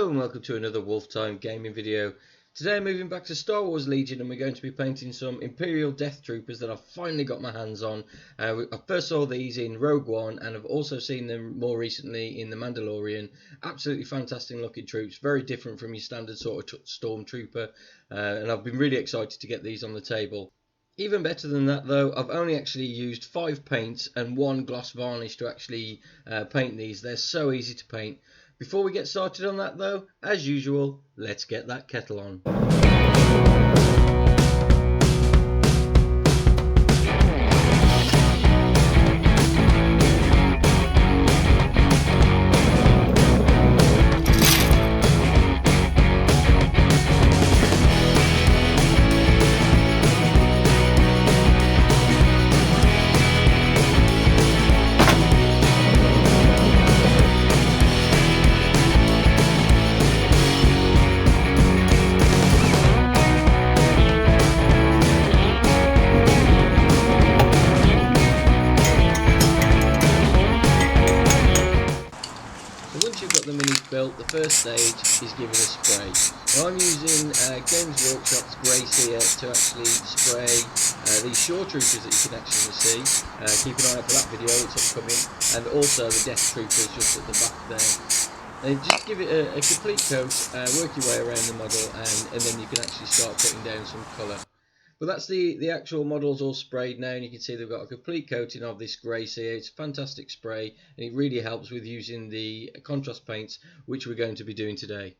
Hello and welcome to another Wolftime gaming video. Today I'm moving back to Star Wars Legion and we're going to be painting some Imperial Deathtroopers that I've finally got my hands on. I first saw these in Rogue One and I've also seen them more recently in the Mandalorian. Absolutely fantastic looking troops, very different from your standard sort of stormtrooper, and I've been really excited to get these on the table. Even better than that though, I've only actually used 5 paints and 1 gloss varnish to actually paint these. They're so easy to paint. Before we get started on that though, as usual, let's get that kettle on. Built, the first stage is giving a spray. Now I'm using Games Workshop's grey sear to actually spray these shore troopers that you can actually see. Keep an eye out for that video, it's upcoming, and also the Deathtroopers just at the back there. And just give it a complete coat, work your way around the model, and then you can actually start putting down some colour. But that's the actual models all sprayed now, and you can see they've got a complete coating of this grey sear. It's a fantastic spray, and it really helps with using the contrast paints, which we're going to be doing today.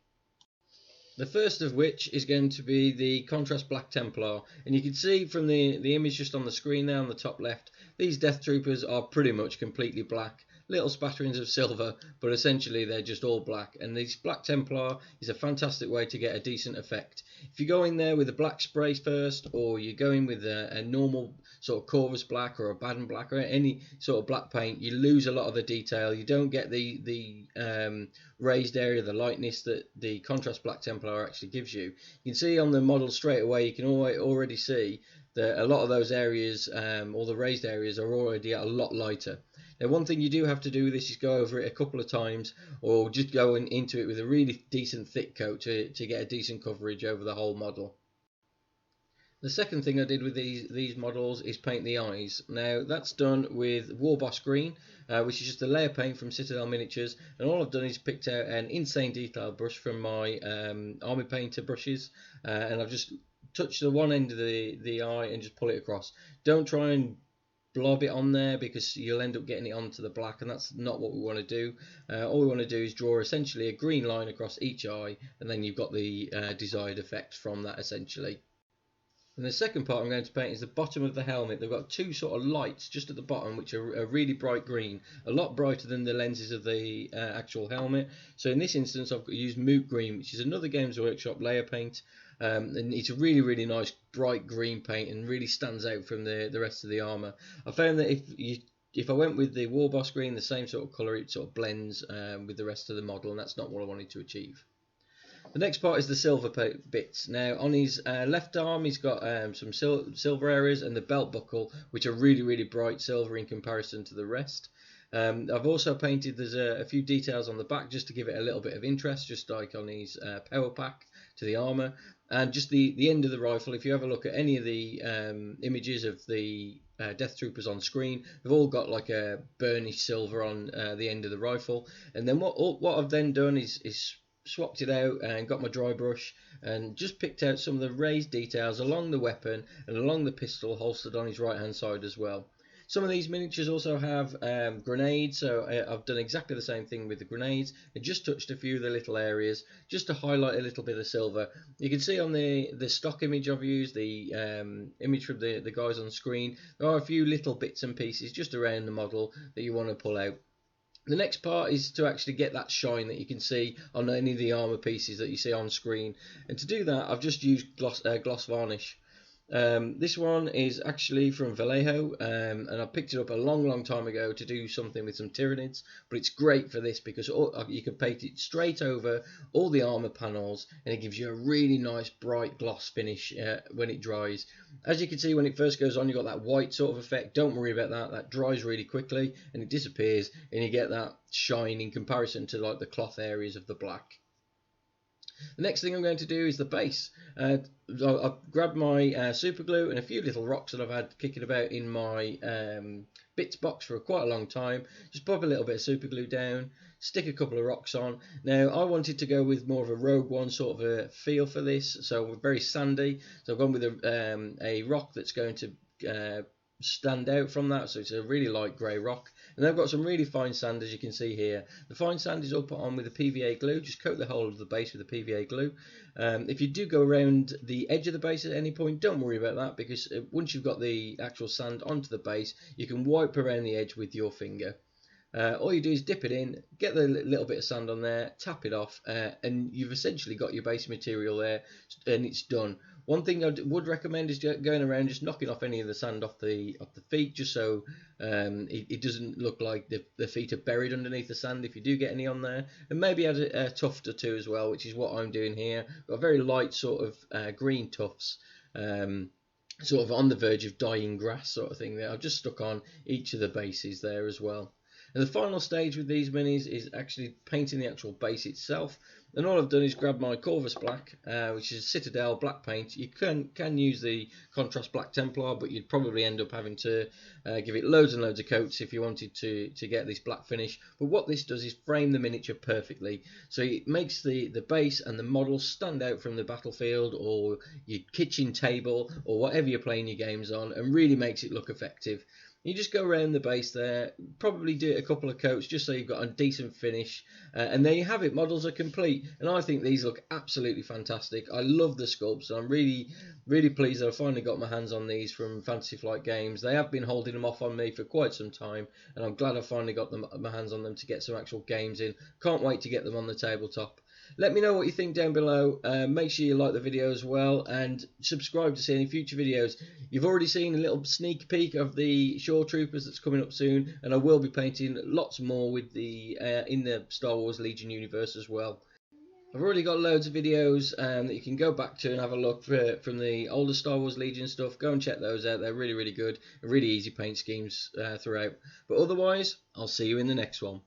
The first of which is going to be the contrast black Templar, and you can see from the image just on the screen there on the top left, these Deathtroopers are pretty much completely black. Little spatterings of silver, but essentially they're just all black, and this black Templar is a fantastic way to get a decent effect. If you go in there with a black spray first, or you go in with a normal sort of Corvus black or a Baden black or any sort of black paint, you lose a lot of the detail. You don't get the raised area, the lightness that the contrast black Templar actually gives you. You can see on the model straight away, you can already see that a lot of those areas, all the raised areas, are already a lot lighter. Now, one thing you do have to do with this is go over it a couple of times, or just go into it with a really decent thick coat to get a decent coverage over the whole model. The second thing I did with these models is paint the eyes. Now that's done with Warboss green, which is just a layer paint from Citadel Miniatures, and all I've done is picked out an insane detail brush from my Armour painter brushes, and I've just touched the one end of the eye and just pull it across. Don't try and blob it on there because you'll end up getting it onto the black, and that's not what we want to do. All we want to do is draw essentially a green line across each eye, and then you've got the desired effect from that essentially. And the second part I'm going to paint is the bottom of the helmet. They've got 2 sort of lights just at the bottom which are really bright green, a lot brighter than the lenses of the actual helmet. So in this instance I've used Moot green, which is another Games Workshop layer paint, and it's a really nice bright green paint and really stands out from the rest of the armour. I found that if I went with the Warboss green, the same sort of colour, it sort of blends with the rest of the model, and that's not what I wanted to achieve. The next part is the silver bits. Now on his left arm he's got some silver areas, and the belt buckle, which are really bright silver in comparison to the rest. I've also painted, there's a few details on the back just to give it a little bit of interest, just like on his power pack to the armour, and just the end of the rifle. If you have a look at any of the images of the Deathtroopers on screen, they've all got like a burnished silver on the end of the rifle. And then what I've then done is swapped it out and got my dry brush and just picked out some of the raised details along the weapon and along the pistol holstered on his right hand side as well. Some of these miniatures also have grenades, so I've done exactly the same thing with the grenades and just touched a few of the little areas just to highlight a little bit of silver. You can see on the stock image I've used, the image from the guys on screen, there are a few little bits and pieces just around the model that you want to pull out. The next part is to actually get that shine that you can see on any of the armour pieces that you see on screen, and to do that I've just used gloss varnish. This one is actually from Vallejo, and I picked it up a long time ago to do something with some Tyranids, but it's great for this because you can paint it straight over all the armour panels and it gives you a really nice bright gloss finish when it dries. As you can see, when it first goes on, you've got that white sort of effect. Don't worry about that, that dries really quickly and it disappears, and you get that shine in comparison to like the cloth areas of the black. The next thing I'm going to do is the base. I've grabbed my super glue and a few little rocks that I've had kicking about in my bits box for quite a long time. Just pop a little bit of super glue down, stick a couple of rocks on. Now I wanted to go with more of a Rogue One sort of a feel for this, so we're very sandy. So I've gone with a rock that's going to stand out from that, so it's a really light grey rock. And I've got some really fine sand, as you can see here. The fine sand is all put on with the PVA glue. Just coat the whole of the base with the PVA glue. If you do go around the edge of the base at any point, don't worry about that, because once you've got the actual sand onto the base, you can wipe around the edge with your finger. All you do is dip it in, get the little bit of sand on there, tap it off, and you've essentially got your base material there, and it's done. One thing I would recommend is going around just knocking off any of the sand off the feet, just so it doesn't look like the feet are buried underneath the sand if you do get any on there. And maybe add a tuft or two as well, which is what I'm doing here. Got very light sort of green tufts, sort of on the verge of dying grass sort of thing there. I've just stuck on each of the bases there as well. And the final stage with these minis is actually painting the actual base itself. And all I've done is grab my Corvus black, which is Citadel black paint. You can use the contrast black Templar, but you'd probably end up having to give it loads and loads of coats if you wanted to get this black finish. But what this does is frame the miniature perfectly. So it makes the base and the model stand out from the battlefield or your kitchen table or whatever you're playing your games on, and really makes it look effective. You just go around the base there, probably do it a couple of coats just so you've got a decent finish, and there you have it. Models are complete, and I think these look absolutely fantastic. I love the sculpts, and I'm really pleased that I finally got my hands on these from Fantasy Flight Games. They have been holding them off on me for quite some time, and I'm glad I finally got my hands on them to get some actual games in. Can't wait to get them on the tabletop. Let me know what you think down below. Make sure you like the video as well, and subscribe to see any future videos. You've already seen a little sneak peek of the Shore Troopers that's coming up soon, and I will be painting lots more with the in the Star Wars Legion universe as well. I've already got loads of videos that you can go back to and have a look from the older Star Wars Legion stuff. Go and check those out. They're really good. Really easy paint schemes throughout. But otherwise, I'll see you in the next one.